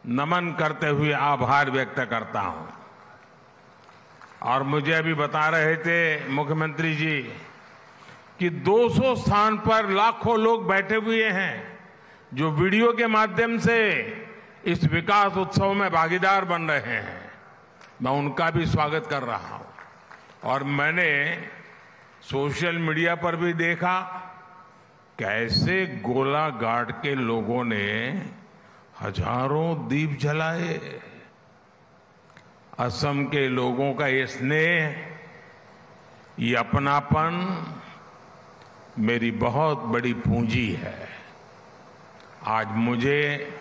नमन करते हुए आभार व्यक्त करता हूं। और मुझे अभी बता रहे थे मुख्यमंत्री जी कि 200 स्थान पर लाखों लोग बैठे हुए हैं जो वीडियो के माध्यम से इस विकास उत्सव में भागीदार बन रहे हैं। मैं उनका भी स्वागत कर रहा हूं। और मैंने सोशल मीडिया पर भी देखा कैसे गोलाघाट के लोगों ने हजारों दीप जलाए। असम के लोगों का ये स्नेह, ये अपनापन मेरी बहुत बड़ी पूंजी है। आज मुझे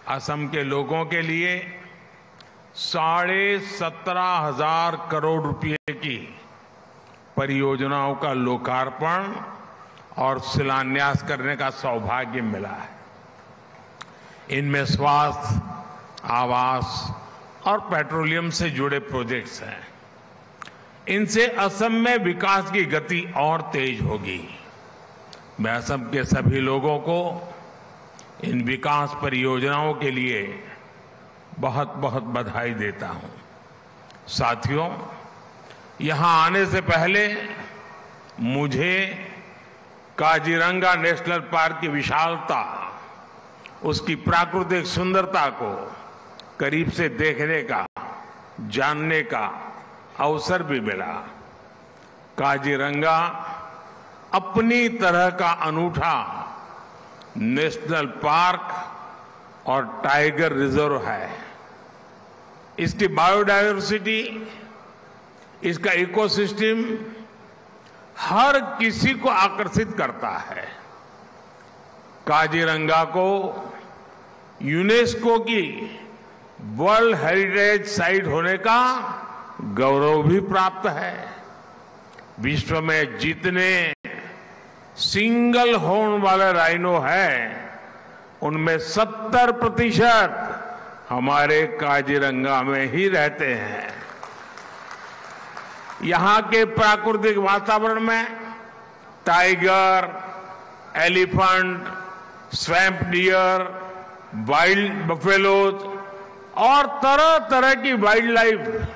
असम के लोगों के लिए 17,500 करोड़ रुपए की परियोजनाओं का लोकार्पण और शिलान्यास करने का सौभाग्य मिला है। इनमें स्वास्थ्य, आवास और पेट्रोलियम से जुड़े प्रोजेक्ट्स हैं। इनसे असम में विकास की गति और तेज होगी। मैं असम के सभी लोगों को इन विकास परियोजनाओं के लिए बहुत बहुत बधाई देता हूं। साथियों, यहां आने से पहले मुझे काजीरंगा नेशनल पार्क की विशालता, उसकी प्राकृतिक सुंदरता को करीब से देखने का, जानने का अवसर भी मिला। काजीरंगा अपनी तरह का अनूठा नेशनल पार्क और टाइगर रिजर्व है। इसकी बायोडायवर्सिटी, इसका इकोसिस्टम हर किसी को आकर्षित करता है। काजीरंगा को यूनेस्को की वर्ल्ड हेरिटेज साइट होने का गौरव भी प्राप्त है। विश्व में जितने सिंगल हॉर्न वाले राइनो हैं, उनमें 70% हमारे काजीरंगा में ही रहते हैं। यहां के प्राकृतिक वातावरण में tiger, elephant, swamp dear, wild buffaloes और तरह तरह की वाइल्ड लाइफ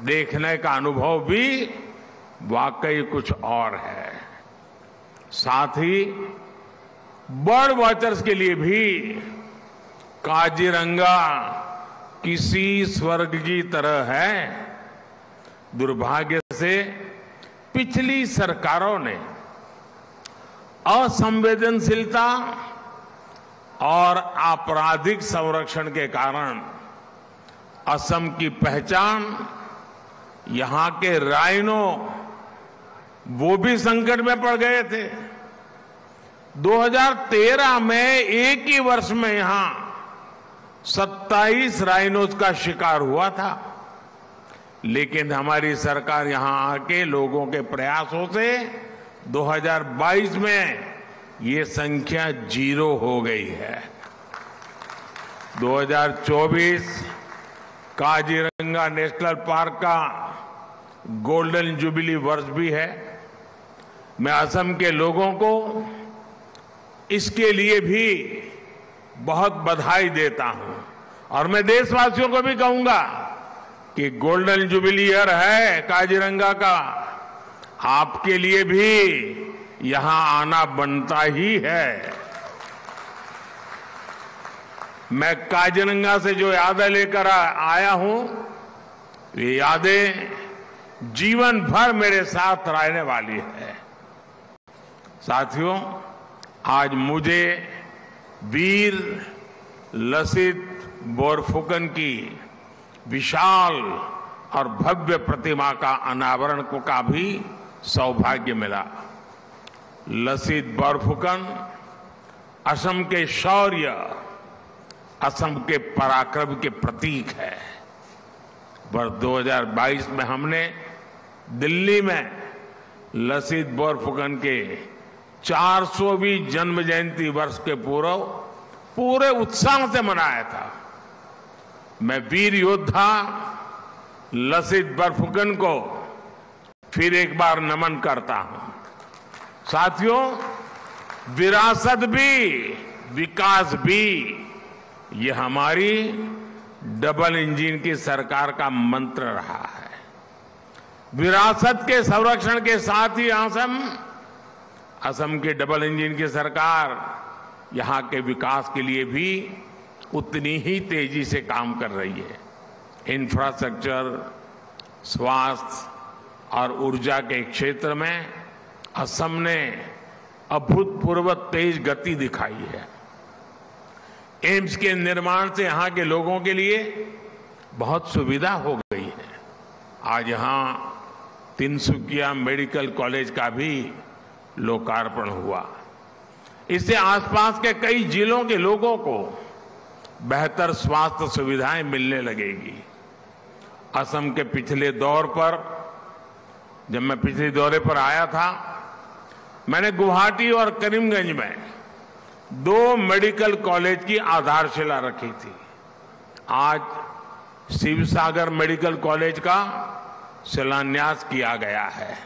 देखने का अनुभव भी वाकई कुछ और है। साथ ही बर्ड वॉचर्स के लिए भी काजीरंगा किसी स्वर्ग की तरह है। दुर्भाग्य से पिछली सरकारों ने असंवेदनशीलता और आपराधिक संरक्षण के कारण असम की पहचान, यहां के राइनो, वो भी संकट में पड़ गए थे। 2013 में एक ही वर्ष में यहां 27 राइनोज का शिकार हुआ था। लेकिन हमारी सरकार यहां आके लोगों के प्रयासों से 2022 में ये संख्या 0 हो गई है। 2024 काजीरंगा नेशनल पार्क का गोल्डन जुबली वर्ष भी है। मैं असम के लोगों को इसके लिए भी बहुत बधाई देता हूं। और मैं देशवासियों को भी कहूंगा कि गोल्डन जुबली ईयर है काजीरंगा का, आपके लिए भी यहां आना बनता ही है। मैं काजीरंगा से जो यादें लेकर आया हूं, ये यादें जीवन भर मेरे साथ रहने वाली है। साथियों, आज मुझे वीर लसित बोरफुकन की विशाल और भव्य प्रतिमा का अनावरण का भी सौभाग्य मिला। लसित बोरफुकन असम के शौर्य, असम के पराक्रम के प्रतीक है। वर्ष 2022 में हमने दिल्ली में लसित बोरफुकन के 400वीं जन्म जयंती वर्ष के पूर्व पूरे उत्साह से मनाया था। मैं वीर योद्धा लसित बोरफुकन को फिर एक बार नमन करता हूं। साथियों, विरासत भी, विकास भी ये हमारी डबल इंजन की सरकार का मंत्र रहा है। विरासत के संरक्षण के साथ ही असम की डबल इंजन की सरकार यहां के विकास के लिए भी उतनी ही तेजी से काम कर रही है। इंफ्रास्ट्रक्चर, स्वास्थ्य और ऊर्जा के क्षेत्र में असम ने अभूतपूर्व तेज गति दिखाई है। एम्स के निर्माण से यहां के लोगों के लिए बहुत सुविधा हो गई है। आज यहां तिनसुकिया मेडिकल कॉलेज का भी लोकार्पण हुआ। इससे आसपास के कई जिलों के लोगों को बेहतर स्वास्थ्य सुविधाएं मिलने लगेगी। असम के पिछले दौर पर, जब मैं पिछले दौरे पर आया था, मैंने गुवाहाटी और करीमगंज में 2 मेडिकल कॉलेज की आधारशिला रखी थी। आज शिवसागर मेडिकल कॉलेज का शिलान्यास किया गया है।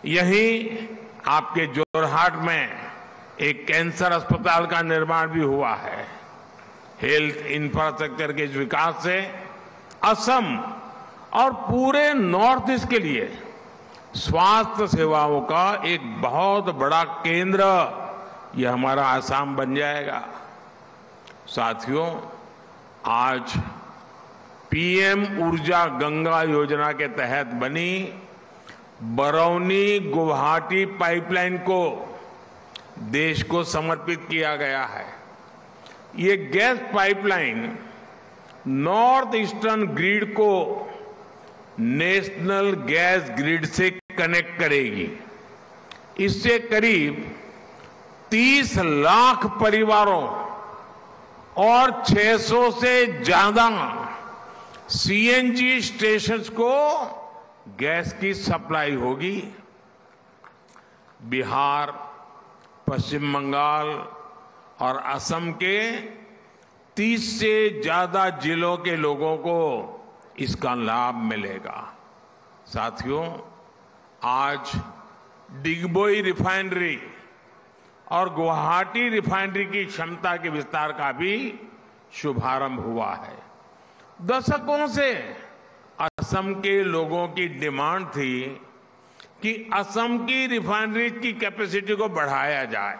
यहीं आपके जोरहाट में एक कैंसर अस्पताल का निर्माण भी हुआ है। हेल्थ इंफ्रास्ट्रक्चर के विकास से असम और पूरे नॉर्थ ईस्ट के लिए स्वास्थ्य सेवाओं का एक बहुत बड़ा केंद्र यह हमारा असम बन जाएगा। साथियों, आज पीएम ऊर्जा गंगा योजना के तहत बनी बरौनी गुवाहाटी पाइपलाइन को देश को समर्पित किया गया है। ये gas pipeline north eastern grid को नेशनल गैस ग्रिड से कनेक्ट करेगी। इससे करीब 30 लाख परिवारों और 600 से ज्यादा सीएनजी स्टेशंस को गैस की सप्लाई होगी। बिहार, पश्चिम बंगाल और असम के 30 से ज्यादा जिलों के लोगों को इसका लाभ मिलेगा। साथियों, आज डिगबोई रिफाइनरी और गुवाहाटी रिफाइनरी की क्षमता के विस्तार का भी शुभारंभ हुआ है। दशकों से असम के लोगों की डिमांड थी कि असम की रिफाइनरी की कैपेसिटी को बढ़ाया जाए।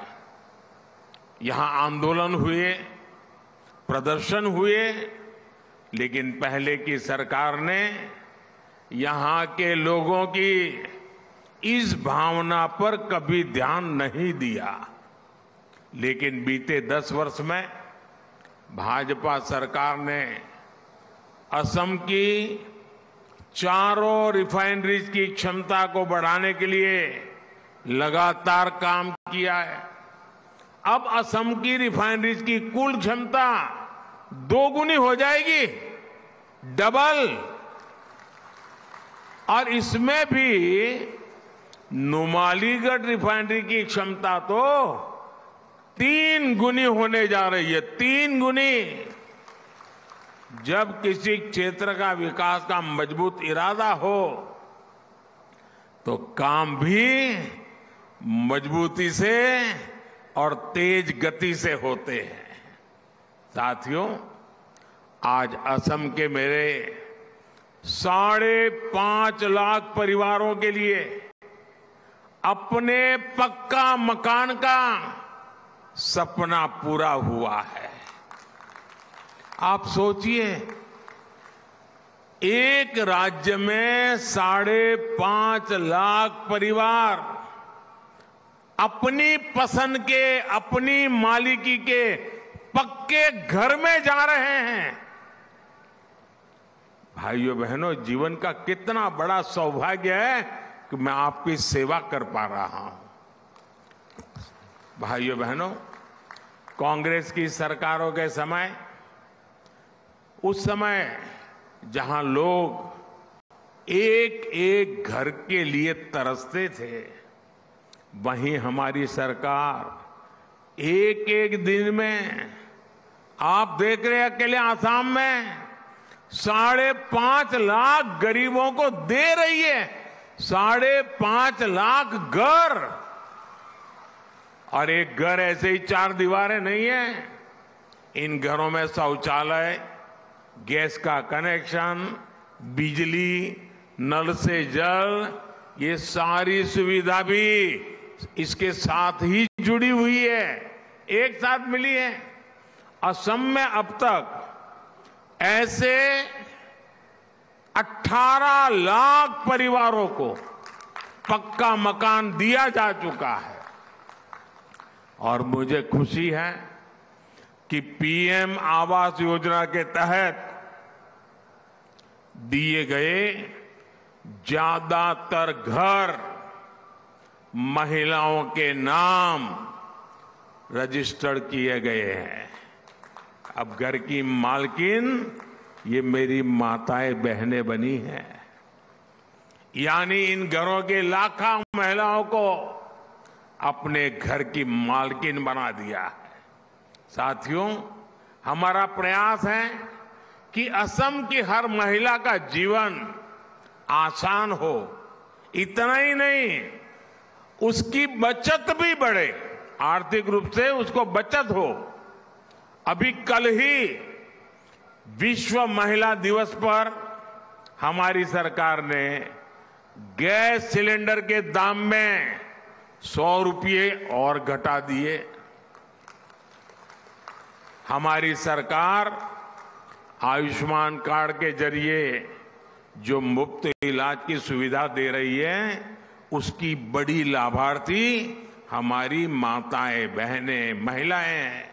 यहां आंदोलन हुए, प्रदर्शन हुए, लेकिन पहले की सरकार ने यहां के लोगों की इस भावना पर कभी ध्यान नहीं दिया। लेकिन बीते 10 वर्ष में भाजपा सरकार ने असम की चारों रिफाइनरीज की क्षमता को बढ़ाने के लिए लगातार काम किया है। अब असम की रिफाइनरीज की कुल क्षमता 2 गुनी हो जाएगी, डबल। और इसमें भी नुमालीगढ़ रिफाइनरी की क्षमता तो 3 गुनी होने जा रही है, 3 गुनी। जब किसी क्षेत्र का विकास का मजबूत इरादा हो तो काम भी मजबूती से और तेज गति से होते हैं। साथियों, आज असम के मेरे 5.5 लाख परिवारों के लिए अपने पक्का मकान का सपना पूरा हुआ है। आप सोचिए, एक राज्य में 5.5 लाख परिवार अपनी पसंद के, अपनी मालिकी के पक्के घर में जा रहे हैं। भाइयों बहनों, जीवन का कितना बड़ा सौभाग्य है कि मैं आपकी सेवा कर पा रहा हूं। भाइयों बहनों, कांग्रेस की सरकारों के समय, उस समय जहां लोग एक एक घर के लिए तरसते थे, वहीं हमारी सरकार एक एक दिन में, आप देख रहे हैं अकेले आसाम में 5.5 लाख गरीबों को दे रही है। 5.5 लाख घर। और एक घर ऐसे ही 4 दीवारें नहीं है, इन घरों में शौचालय, गैस का कनेक्शन, बिजली, नल से जल, ये सारी सुविधा भी इसके साथ ही जुड़ी हुई है, एक साथ मिली है। असम में अब तक ऐसे 18 लाख परिवारों को पक्का मकान दिया जा चुका है और मुझे खुशी है कि पीएम आवास योजना के तहत दिए गए ज्यादातर घर महिलाओं के नाम रजिस्टर्ड किए गए हैं। अब घर की मालकिन ये मेरी माताएं बहनें बनी हैं, यानी इन घरों के लाखों महिलाओं को अपने घर की मालकिन बना दिया है। साथियों, हमारा प्रयास है कि असम की हर महिला का जीवन आसान हो। इतना ही नहीं, उसकी बचत भी बढ़े, आर्थिक रूप से उसको बचत हो। अभी कल ही विश्व महिला दिवस पर हमारी सरकार ने गैस सिलेंडर के दाम में 100 रुपये और घटा दिए। हमारी सरकार आयुष्मान कार्ड के जरिए जो मुफ्त इलाज की सुविधा दे रही है, उसकी बड़ी लाभार्थी हमारी माताएं, बहनें, महिलाएं हैं।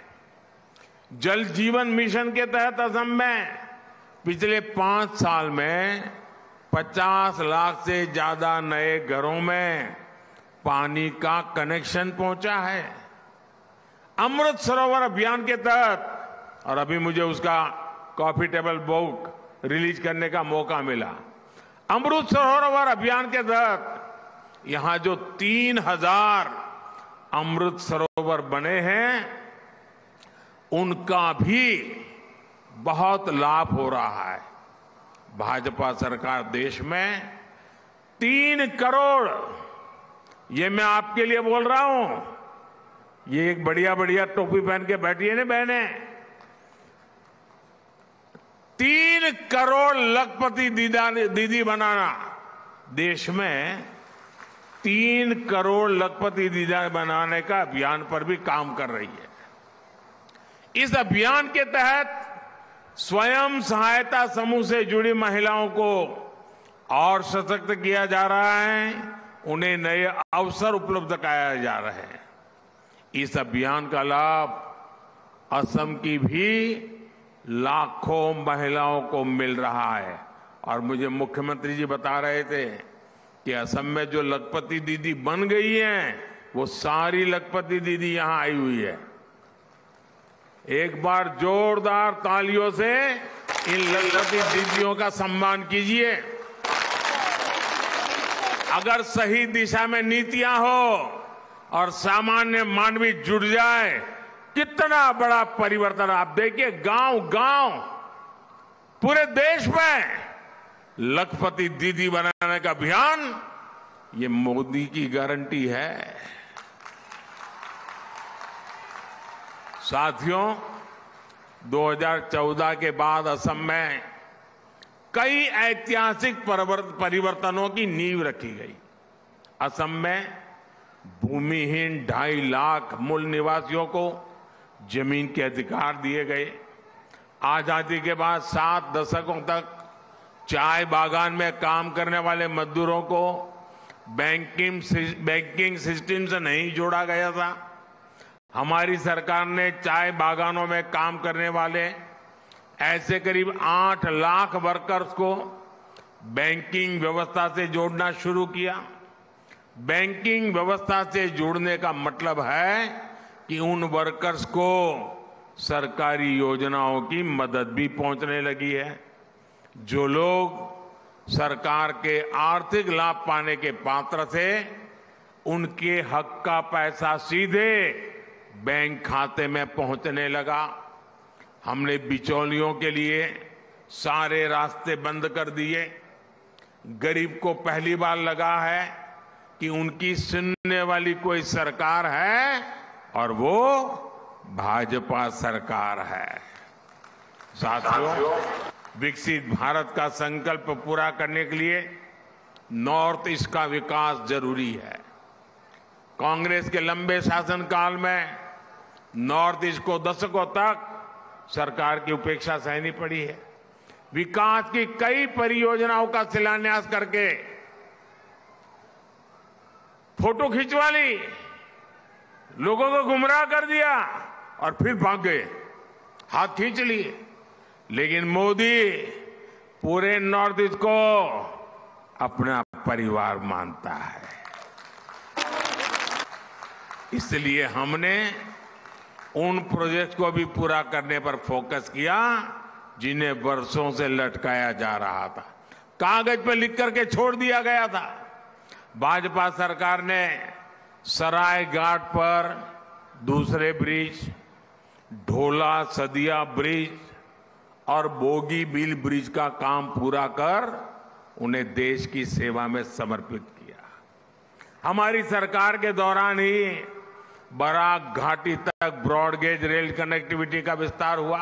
जल जीवन मिशन के तहत असम में पिछले 5 साल में 50 लाख से ज्यादा नए घरों में पानी का कनेक्शन पहुंचा है। अमृत सरोवर अभियान के तहत, और अभी मुझे उसका कॉफी टेबल बुक रिलीज करने का मौका मिला, अमृत सरोवर अभियान के तहत यहां जो 3000 अमृत सरोवर बने हैं, उनका भी बहुत लाभ हो रहा है। भाजपा सरकार देश में 3 करोड़, ये मैं आपके लिए बोल रहा हूं, ये एक बढ़िया बढ़िया टोपी पहन के बैठी है ना बहने, 3 करोड़ लखपति दीदी बनाना, देश में 3 करोड़ लखपति दीदी बनाने का अभियान पर भी काम कर रही है। इस अभियान के तहत स्वयं सहायता समूह से जुड़ी महिलाओं को और सशक्त किया जा रहा है, उन्हें नए अवसर उपलब्ध कराए जा रहे हैं। इस अभियान का लाभ असम की भी लाखों महिलाओं को मिल रहा है। और मुझे मुख्यमंत्री जी बता रहे थे कि असम में जो लखपति दीदी बन गई हैं, वो सारी लखपति दीदी यहां आई हुई है। एक बार जोरदार तालियों से इन लखपति दीदियों का सम्मान कीजिए। अगर सही दिशा में नीतियां हो और सामान्य मानवी जुड़ जाए, कितना बड़ा परिवर्तन। आप देखिए, गांव गांव पूरे देश में लखपति दीदी बनाने का अभियान, ये मोदी की गारंटी है। साथियों, 2014 के बाद असम में कई ऐतिहासिक परिवर्तनों की नींव रखी गई। असम में भूमिहीन 2.5 लाख मूल निवासियों को जमीन के अधिकार दिए गए। आजादी के बाद 7 दशकों तक चाय बागान में काम करने वाले मजदूरों को बैंकिंग सिस्टम से नहीं जोड़ा गया था। हमारी सरकार ने चाय बागानों में काम करने वाले ऐसे करीब 8 लाख वर्कर्स को बैंकिंग व्यवस्था से जोड़ना शुरू किया। बैंकिंग व्यवस्था से जोड़ने का मतलब है कि उन वर्कर्स को सरकारी योजनाओं की मदद भी पहुंचने लगी है। जो लोग सरकार के आर्थिक लाभ पाने के पात्र थे, उनके हक का पैसा सीधे बैंक खाते में पहुंचने लगा। हमने बिचौलियों के लिए सारे रास्ते बंद कर दिए। गरीब को पहली बार लगा है कि उनकी सुनने वाली कोई सरकार है और वो भाजपा सरकार है। साथियों, विकसित भारत का संकल्प पूरा करने के लिए नॉर्थ ईस्ट का विकास जरूरी है। कांग्रेस के लंबे शासनकाल में नॉर्थ ईस्ट को दशकों तक सरकार की उपेक्षा सहनी पड़ी है। विकास की कई परियोजनाओं का शिलान्यास करके फोटो खिंचवा ली, लोगों को गुमराह कर दिया और फिर भाग गए, हाथ खींच लिए। लेकिन मोदी पूरे नॉर्थ ईस्ट को अपना परिवार मानता है। इसलिए हमने उन प्रोजेक्ट को भी पूरा करने पर फोकस किया जिन्हें वर्षों से लटकाया जा रहा था, कागज पर लिख करके छोड़ दिया गया था। भाजपा सरकार ने सराय घाट पर दूसरे ब्रिज, ढोला सदिया ब्रिज और बोगीबील ब्रिज का काम पूरा कर उन्हें देश की सेवा में समर्पित किया। हमारी सरकार के दौरान ही बराक घाटी तक ब्रॉडगेज रेल कनेक्टिविटी का विस्तार हुआ।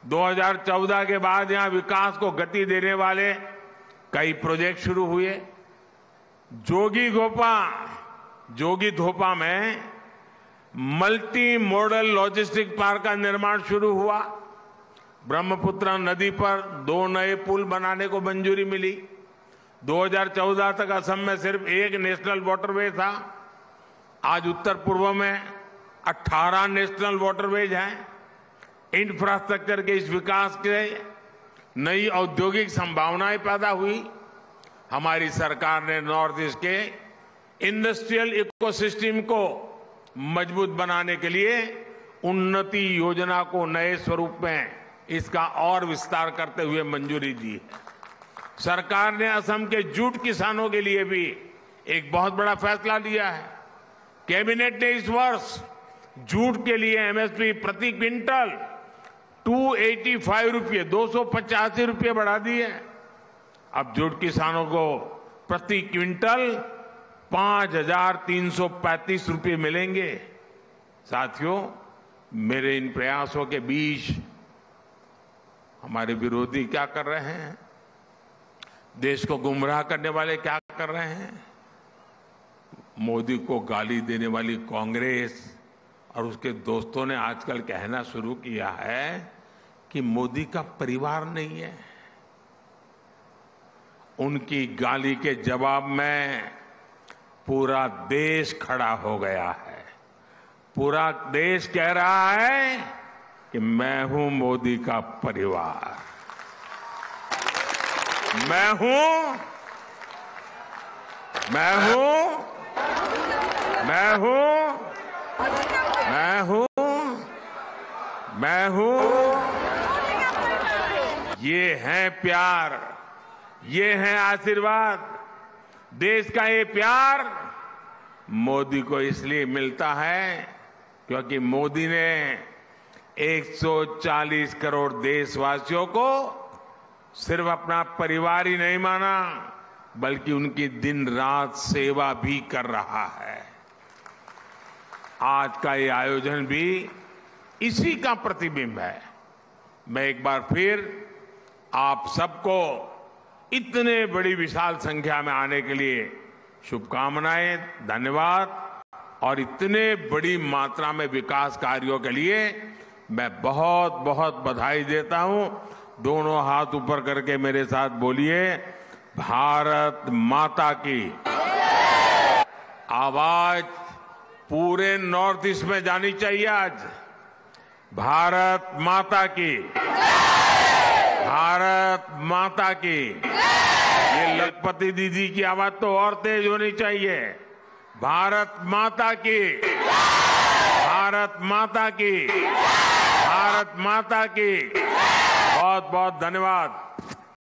2014 के बाद यहां विकास को गति देने वाले कई प्रोजेक्ट शुरू हुए। जोगी धोपा में मल्टी मॉडल लॉजिस्टिक पार्क का निर्माण शुरू हुआ। ब्रह्मपुत्र नदी पर 2 नए पुल बनाने को मंजूरी मिली। 2014 तक असम में सिर्फ एक नेशनल वाटरवे था, आज उत्तर पूर्व में 18 नेशनल वाटरवेज हैं। इंफ्रास्ट्रक्चर के इस विकास से नई औद्योगिक संभावनाएं पैदा हुई। हमारी सरकार ने नॉर्थ ईस्ट के इंडस्ट्रियल इकोसिस्टम को मजबूत बनाने के लिए उन्नति योजना को नए स्वरूप में इसका और विस्तार करते हुए मंजूरी दी है। सरकार ने असम के जूट किसानों के लिए भी एक बहुत बड़ा फैसला लिया है। कैबिनेट ने इस वर्ष जूट के लिए एमएसपी प्रति क्विंटल 285 रुपये 285 रुपये बढ़ा दी है। अब जूट किसानों को प्रति क्विंटल 5,335 रुपये मिलेंगे। साथियों, मेरे इन प्रयासों के बीच हमारे विरोधी क्या कर रहे हैं? देश को गुमराह करने वाले क्या कर रहे हैं? मोदी को गाली देने वाली कांग्रेस और उसके दोस्तों ने आजकल कहना शुरू किया है कि मोदी का परिवार नहीं है। उनकी गाली के जवाब में पूरा देश खड़ा हो गया है। पूरा देश कह रहा है कि मैं हूं मोदी का परिवार, मैं हूं ये है प्यार, ये है आशीर्वाद। देश का ये प्यार मोदी को इसलिए मिलता है क्योंकि मोदी ने 140 करोड़ देशवासियों को सिर्फ अपना परिवार ही नहीं माना, बल्कि उनकी दिन रात सेवा भी कर रहा है। आज का ये आयोजन भी इसी का प्रतिबिंब है। मैं एक बार फिर आप सबको इतने बड़ी विशाल संख्या में आने के लिए शुभकामनाएं, धन्यवाद। और इतने बड़ी मात्रा में विकास कार्यों के लिए मैं बहुत बहुत बधाई देता हूं। दोनों हाथ ऊपर करके मेरे साथ बोलिए, भारत माता की। आवाज पूरे नॉर्थ ईस्ट में जानी चाहिए आज। भारत माता की, भारत माता की। ये लखपति दीदी की आवाज तो और तेज होनी चाहिए। भारत माता की, भारत माता की, भारत माता की। बहुत बहुत धन्यवाद।